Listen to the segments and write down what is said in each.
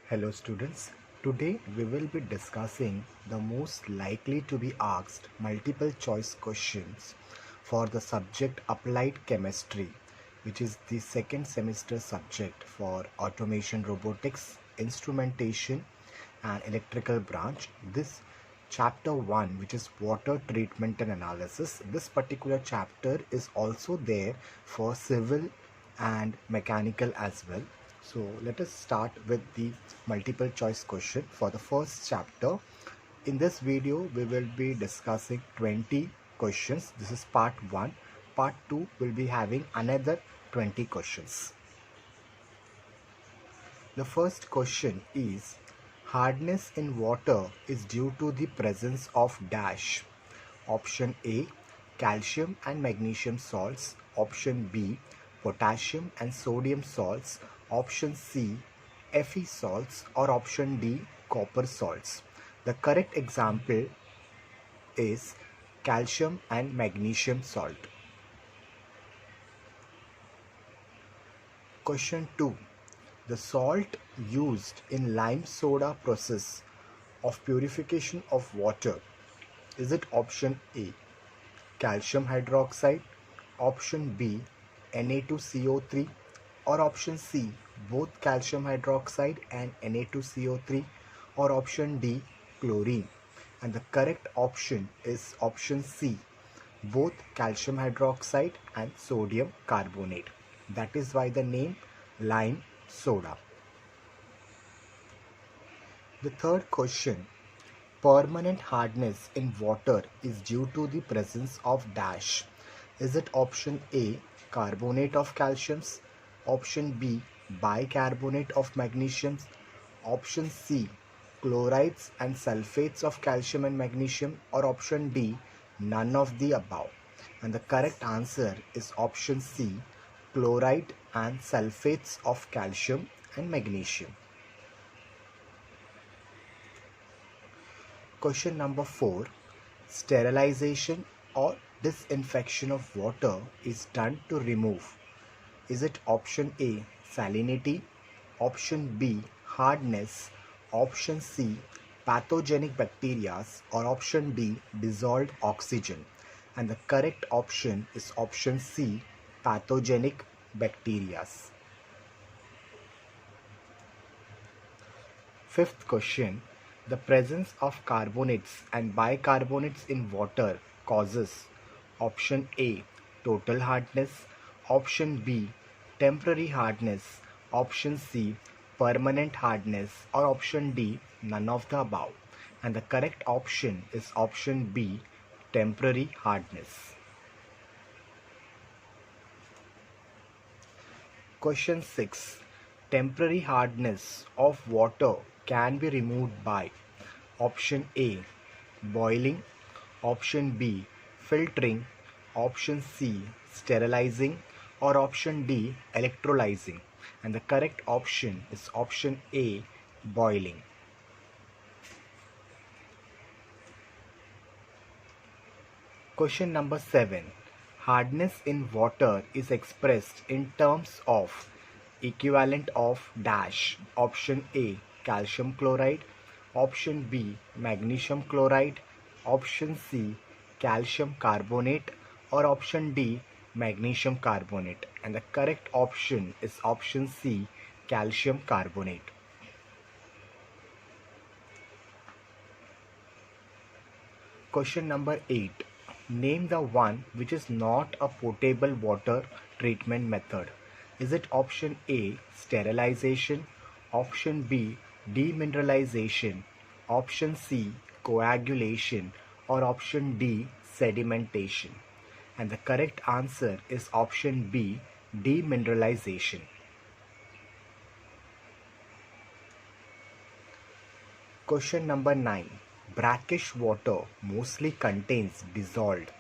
Hello students, today we will be discussing the most likely to be asked multiple choice questions for the subject Applied Chemistry, which is the second semester subject for Automation Robotics, Instrumentation and Electrical branch. This chapter 1, which is Water Treatment and Analysis, this particular chapter is also there for Civil and Mechanical as well. So let us start with the multiple choice question for the first chapter. In this video, we will be discussing 20 questions. This is part 1. Part 2 will be having another 20 questions. The first question is, hardness in water is due to the presence of dash. Option A, calcium and magnesium salts. Option B, potassium and sodium salts. Option C, Fe salts, or option D, copper salts. The correct example is calcium and magnesium salt. Question 2. The salt used in lime soda process of purification of water, is it option A, calcium hydroxide, option B, Na2CO3, or option C, both calcium hydroxide and Na2CO3, or option D, chlorine? And the correct option is option C, both calcium hydroxide and sodium carbonate. That is why the name lime soda. The third question, permanent hardness in water is due to the presence of dash. Is it option A, carbonate of calcium, option B, bicarbonate of magnesium, option C, chlorides and sulfates of calcium and magnesium, or option D, none of the above? And the correct answer is option C, chloride and sulfates of calcium and magnesium. Question number 4. Sterilization or disinfection of water is done to remove. Is it option A, salinity, option B, hardness, option C, pathogenic bacteria, or option D, dissolved oxygen? And the correct option is option C, pathogenic bacteria. Fifth question, the presence of carbonates and bicarbonates in water causes option A, total hardness, option B, temporary hardness, option C, permanent hardness, or option D, none of the above? And the correct option is option B, temporary hardness. Question 6. Temporary hardness of water can be removed by option A, boiling, option B, filtering, option C, sterilizing, or option D, electrolyzing? And the correct option is option A, boiling. Question number 7. Hardness in water is expressed in terms of equivalent of dash. Option A, calcium chloride, option B, magnesium chloride, option C, calcium carbonate, or option D, magnesium carbonate? And the correct option is option C, calcium carbonate. Question number 8. Name the one which is not a potable water treatment method. Is it option A, sterilization, option B, demineralization, option C, coagulation, or option D, sedimentation? And the correct answer is option B, demineralization. Question number 9. Brackish water mostly contains dissolved.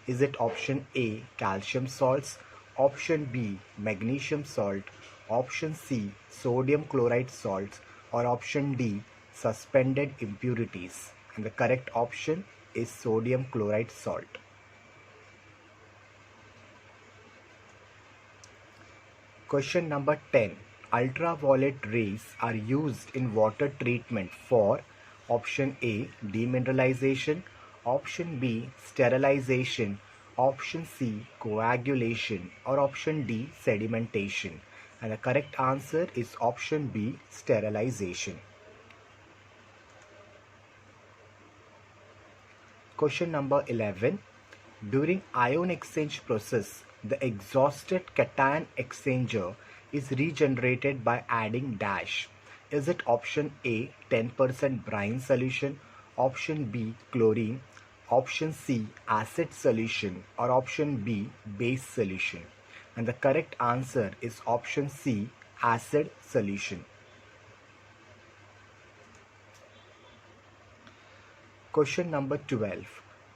Is it option A, calcium salts, option B, magnesium salt, option C, sodium chloride salts, or option D, suspended impurities? And the correct option is sodium chloride salt. Question number 10. ultraviolet rays are used in water treatment for option A demineralization, option B sterilization, option C coagulation, or option D sedimentation. And the correct answer is option B sterilization. Question number 11. During ion exchange process, the exhausted cation exchanger is regenerated by adding dash. Is it option A 10% brine solution, option B chlorine, option C acid solution, or option B base solution? And the correct answer is option C acid solution. Question number 12.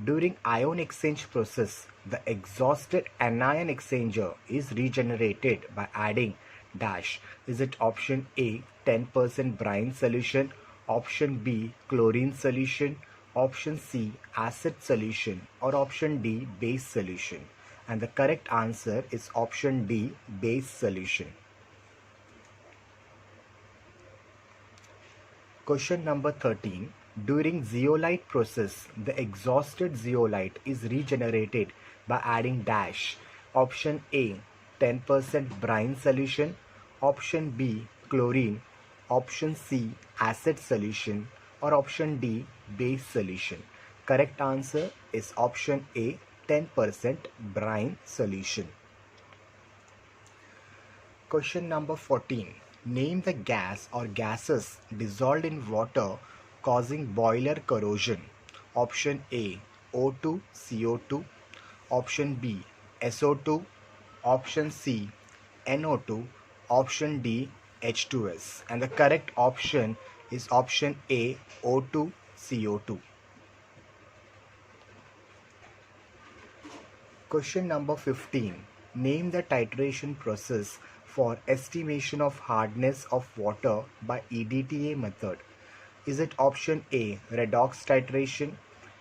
During ion exchange process, the exhausted anion exchanger is regenerated by adding dash. Is it option A 10% brine solution, option B chlorine solution, option C acid solution, or option D base solution? And the correct answer is option D base solution. Question number 13. During zeolite process, the exhausted zeolite is regenerated by adding dash. Option A 10% brine solution, option B chlorine, option C acid solution, or option D base solution. Correct answer is option A 10% brine solution. Question number 14. Name the gas or gases dissolved in water causing boiler corrosion. Option A O2 CO2, option B SO2, option C NO2, option D H2S. And the correct option is option A O2 CO2. Question number 15. Name the titration process for estimation of hardness of water by EDTA method. Is it option A redox titration,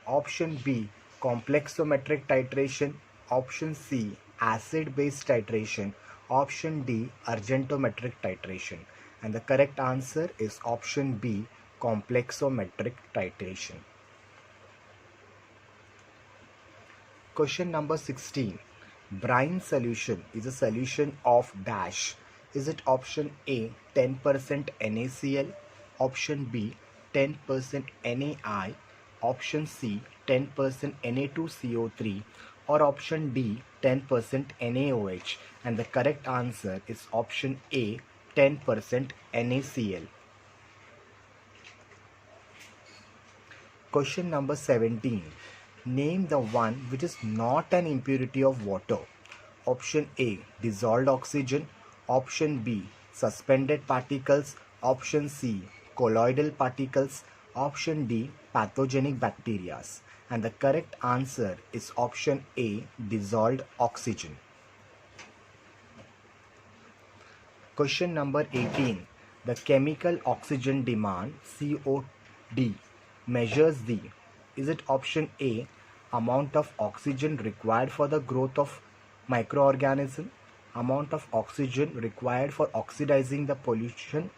option B complexometric titration, option C acid base titration, option D argentometric titration? And the correct answer is option B complexometric titration. Question number 16. Brine solution is a solution of dash. Is it option A 10% NaCl, option B 10% NaI, option C 10% Na2CO3, or option D 10% NaOH? And the correct answer is option A 10% NaCl. Question number 17. Name the one which is not an impurity of water. Option A dissolved oxygen, option B suspended particles, option C colloidal particles, option D pathogenic bacteria. And the correct answer is option A dissolved oxygen. Question number 18. The chemical oxygen demand COD measures the, is it option A amount of oxygen required for the growth of microorganism, amount of oxygen required for oxidizing the pollution,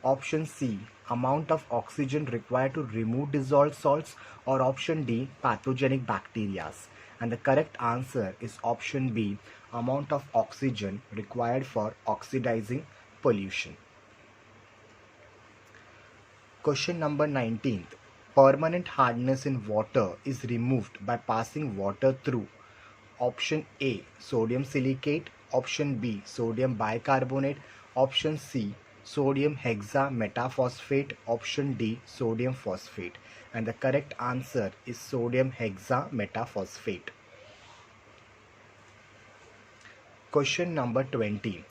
option C amount of oxygen required to remove dissolved salts, or option D pathogenic bacteria? And the correct answer is option B amount of oxygen required for oxidizing pollution. Question number 19. Permanent hardness in water is removed by passing water through option A sodium silicate, option B sodium bicarbonate, option C sodium hexametaphosphate, option D sodium phosphate. And the correct answer is sodium hexametaphosphate. Question number 20.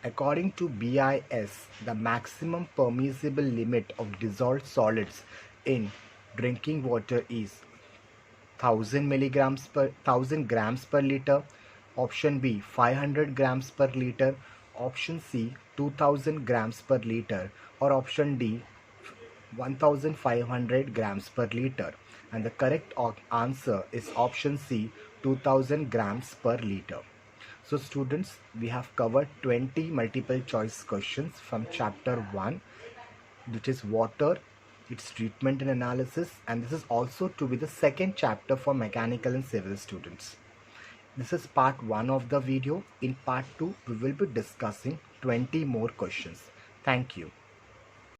According to BIS, the maximum permissible limit of dissolved solids in drinking water is 1000 grams per liter, option B 500 grams per liter, option C 2000 grams per liter, or option D 1500 grams per liter. And the correct answer is option C 2000 grams per liter. So students, we have covered 20 multiple choice questions from chapter 1, which is water, its treatment and analysis, and this is also to be the second chapter for mechanical and civil students. This is part 1 of the video. In part 2, we will be discussing 20 more questions. Thank you.